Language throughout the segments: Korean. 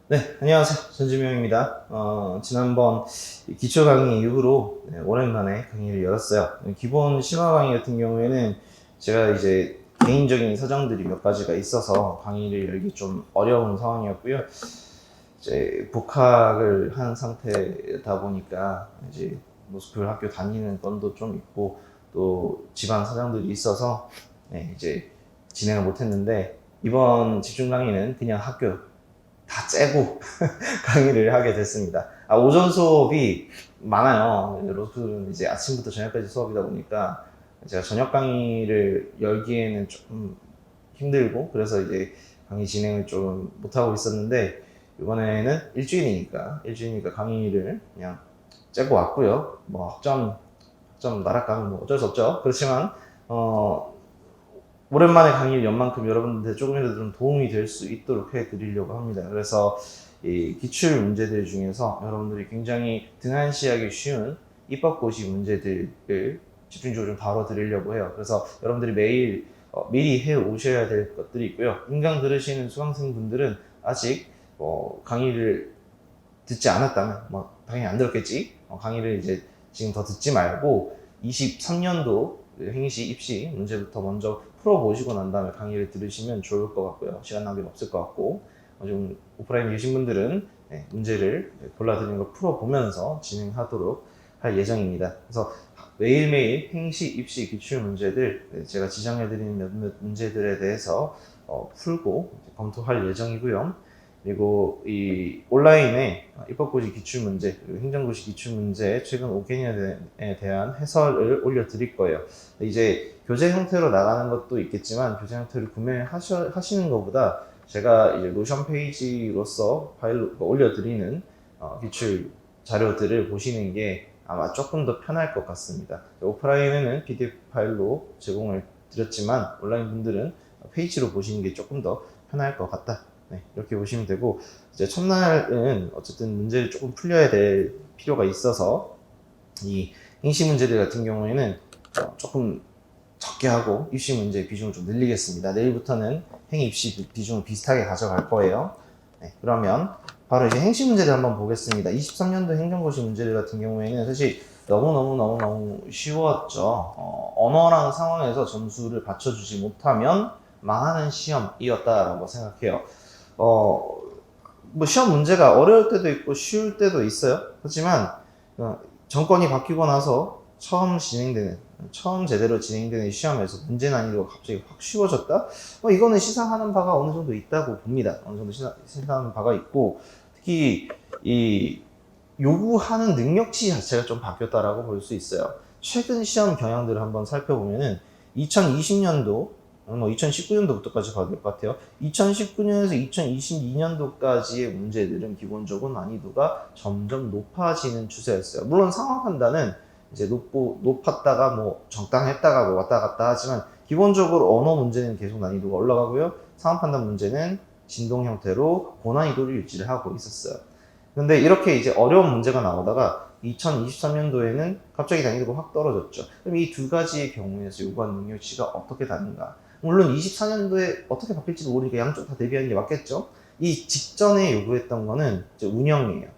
네, 안녕하세요. 전지명입니다. 지난번 기초 강의 이후로 오랜만에 강의를 열었어요. 기본 심화 강의 같은 경우에는 제가 이제 개인적인 사정들이 몇 가지가 있어서 강의를 열기 좀 어려운 상황이었고요. 이제 복학을 한 상태다 보니까 이제 모스쿨 학교 다니는 건도 좀 있고 또 집안 사정들이 있어서 이제 진행을 못했는데 이번 집중 강의는 그냥 학교 다 째고 강의를 하게 됐습니다. 오전 수업이 많아요. 로스쿨은 이제 아침부터 저녁까지 수업이다 보니까 제가 저녁 강의를 열기에는 조금 힘들고 그래서 이제 강의 진행을 좀 못하고 있었는데 이번에는 일주일이니까 강의를 그냥 째고 왔고요. 뭐 학점 나락가면 뭐 어쩔 수 없죠. 그렇지만 오랜만에 강의를 연 만큼 여러분들한테 조금이라도 좀 도움이 될 수 있도록 해드리려고 합니다. 그래서 이 기출 문제들 중에서 여러분들이 굉장히 등한시하기 쉬운 입법고시 문제들을 집중적으로 좀 다뤄드리려고 해요. 그래서 여러분들이 매일 미리 해 오셔야 될 것들이 있고요. 인강 들으시는 수강생분들은 아직 강의를 듣지 않았다면 당연히 안 들었겠지. 강의를 이제 지금 더 듣지 말고 23년도 행시 입시 문제부터 먼저 풀어보시고 난 다음에 강의를 들으시면 좋을 것 같고요. 시간 낭비는 없을 것 같고 좀 오프라인에 계신 분들은 문제를 골라드리는 걸 풀어보면서 진행하도록 할 예정입니다. 그래서 매일매일 행시, 입시, 기출 문제들 제가 지정해드리는 몇몇 문제들에 대해서 풀고 검토할 예정이고요. 그리고 이 온라인에 입법고시 기출문제 그리고 행정고시 기출문제 최근 5개년에 대한 해설을 올려드릴 거예요. 이제 교재 형태로 나가는 것도 있겠지만 교재 형태를 구매하시는 것보다 제가 이제 노션 페이지로서 파일로 올려드리는 기출 자료들을 보시는 게 아마 조금 더 편할 것 같습니다. 오프라인에는 PDF 파일로 제공을 드렸지만 온라인 분들은 페이지로 보시는 게 조금 더 편할 것 같다. 이렇게 보시면 되고 이제 첫날은 어쨌든 문제를 조금 풀려야 될 필요가 있어서 이 행시 문제들 같은 경우에는 조금 적게 하고 입시 문제 비중을 좀 늘리겠습니다. 내일부터는 행 입시 비중을 비슷하게 가져갈 거예요. 그러면 바로 이제 행시 문제를 한번 보겠습니다. 23년도 행정고시 문제들 같은 경우에는 사실 너무 쉬웠죠. 언어랑 상황에서 점수를 받쳐주지 못하면 망하는 시험이었다라고 생각해요. 뭐 시험 문제가 어려울 때도 있고 쉬울 때도 있어요. 하지만 정권이 바뀌고 나서 처음 제대로 진행되는 시험에서 문제 난이도가 갑자기 확 쉬워졌다? 이거는 시사하는 바가 어느 정도 있다고 봅니다. 어느 정도 시사하는 바가 있고 특히 이 요구하는 능력치 자체가 좀 바뀌었다라고 볼 수 있어요. 최근 시험 경향들을 한번 살펴보면은 2020년도 2019년도부터까지 봐도 될 것 같아요. 2019년에서 2022년도까지의 문제들은 기본적으로 난이도가 점점 높아지는 추세였어요. 물론 상황 판단은 이제 높았다가 적당했다가 왔다 갔다 하지만 기본적으로 언어 문제는 계속 난이도가 올라가고요. 상황 판단 문제는 진동 형태로 고난이도를 유지를 하고 있었어요. 근데 이렇게 이제 어려운 문제가 나오다가 2023년도에는 갑자기 난이도가 확 떨어졌죠. 그럼 이 두 가지의 경우에서 요구하는 능력치가 어떻게 다른가? 물론 24년도에 어떻게 바뀔지도 모르니까 양쪽 다 대비하는 게 맞겠죠? 이 직전에 요구했던 거는 이제 운영이에요.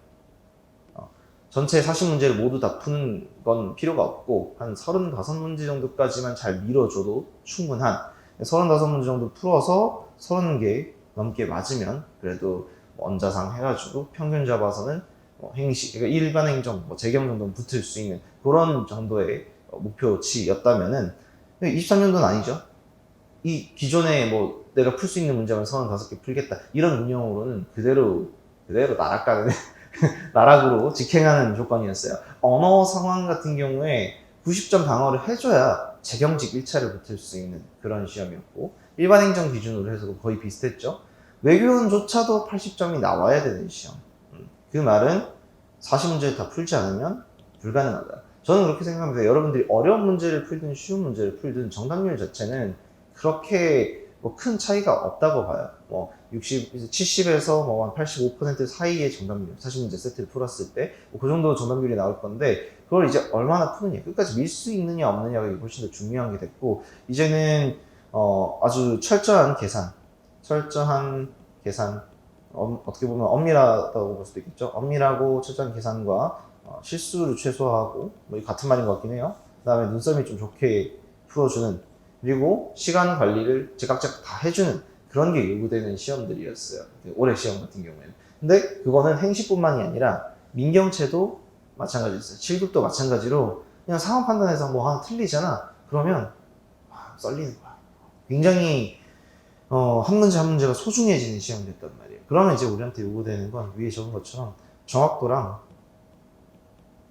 전체 40문제를 모두 다 푸는 건 필요가 없고 한 35문제 정도까지만 잘 밀어줘도 충분한 35문제 정도 풀어서 30개 넘게 맞으면 그래도 원자상 해가지고 평균 잡아서는 행시, 그러니까 일반 행정, 재경 정도는 붙을 수 있는 그런 정도의 목표치였다면은 23년도는 아니죠. 이 기존에 내가 풀 수 있는 문제만 35개 풀겠다 이런 운영으로는 그대로 나락가는 나락으로 직행하는 조건이었어요. 언어 상황 같은 경우에 90점 방어를 해줘야 재경직 1차를 붙을 수 있는 그런 시험이었고 일반 행정 기준으로 해서 거의 비슷했죠. 외교원조차도 80점이 나와야 되는 시험. 그 말은 40문제를 다 풀지 않으면 불가능하다. 저는 그렇게 생각합니다. 여러분들이 어려운 문제를 풀든 쉬운 문제를 풀든 정답률 자체는 그렇게 큰 차이가 없다고 봐요. 70에서 85% 사이의 정답률, 40문제 세트를 풀었을 때, 그 정도 정답률이 나올 건데, 그걸 이제 얼마나 푸느냐, 끝까지 밀 수 있느냐, 없느냐가 훨씬 더 중요한 게 됐고, 이제는, 아주 철저한 계산, 어떻게 보면 엄밀하다고 볼 수도 있겠죠. 엄밀하고 철저한 계산과 실수를 최소화하고 뭐 같은 말인 것 같긴 해요. 그다음에 눈썰미 좀 좋게 풀어주는, 그리고 시간 관리를 제각각 다 해주는 그런 게 요구되는 시험들이었어요. 올해 시험 같은 경우에는. 근데 그거는 행시뿐만이 아니라 민경채도 마찬가지였어요. 7급도 마찬가지로 그냥 상황 판단에서 뭐 하나 틀리잖아. 그러면 썰리는 거야. 굉장히 한 문제 한 문제가 소중해지는 시험이 됐단 말이에요. 그러면 이제 우리한테 요구되는 건 위에 적은 것처럼 정확도랑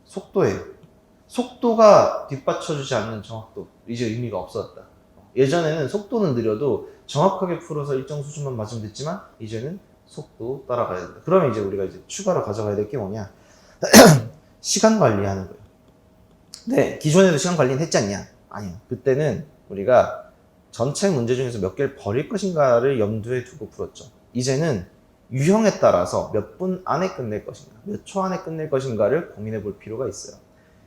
속도예요. 속도가 뒷받쳐주지 않는 정확도, 이제 의미가 없어졌다. 예전에는 속도는 느려도 정확하게 풀어서 일정 수준만 맞으면 됐지만 이제는 속도 따라가야 된다. 그러면 이제 우리가 이제 추가로 가져가야 될 게 뭐냐? 시간 관리하는 거예요. 근데 기존에도 시간 관리는 했지 않냐? 아니요. 그때는 우리가 전체 문제 중에서 몇 개를 버릴 것인가를 염두에 두고 풀었죠. 이제는 유형에 따라서 몇 분 안에 끝낼 것인가, 몇 초 안에 끝낼 것인가를 고민해 볼 필요가 있어요.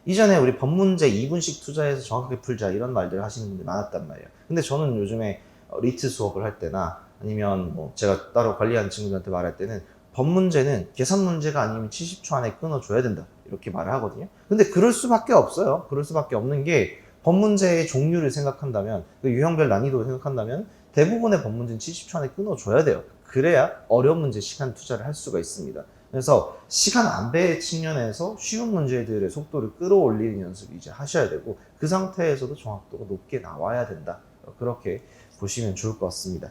이전에 우리 법문제 2분씩 투자해서 정확하게 풀자 이런 말들 하시는 분들 많았단 말이에요. 근데 저는 요즘에 리트 수업을 할 때나 아니면 뭐 제가 따로 관리하는 친구들한테 말할 때는 법문제는 계산 문제가 아니면 70초 안에 끊어줘야 된다 이렇게 말을 하거든요. 근데 그럴 수밖에 없어요. 그럴 수밖에 없는 게 법문제의 종류를 생각한다면, 그 유형별 난이도를 생각한다면 대부분의 법문제는 70초 안에 끊어줘야 돼요. 그래야 어려운 문제 시간 투자를 할 수가 있습니다. 그래서 시간 안배의 측면에서 쉬운 문제들의 속도를 끌어올리는 연습을 이제 하셔야 되고, 그 상태에서도 정확도가 높게 나와야 된다. 그렇게 보시면 좋을 것 같습니다.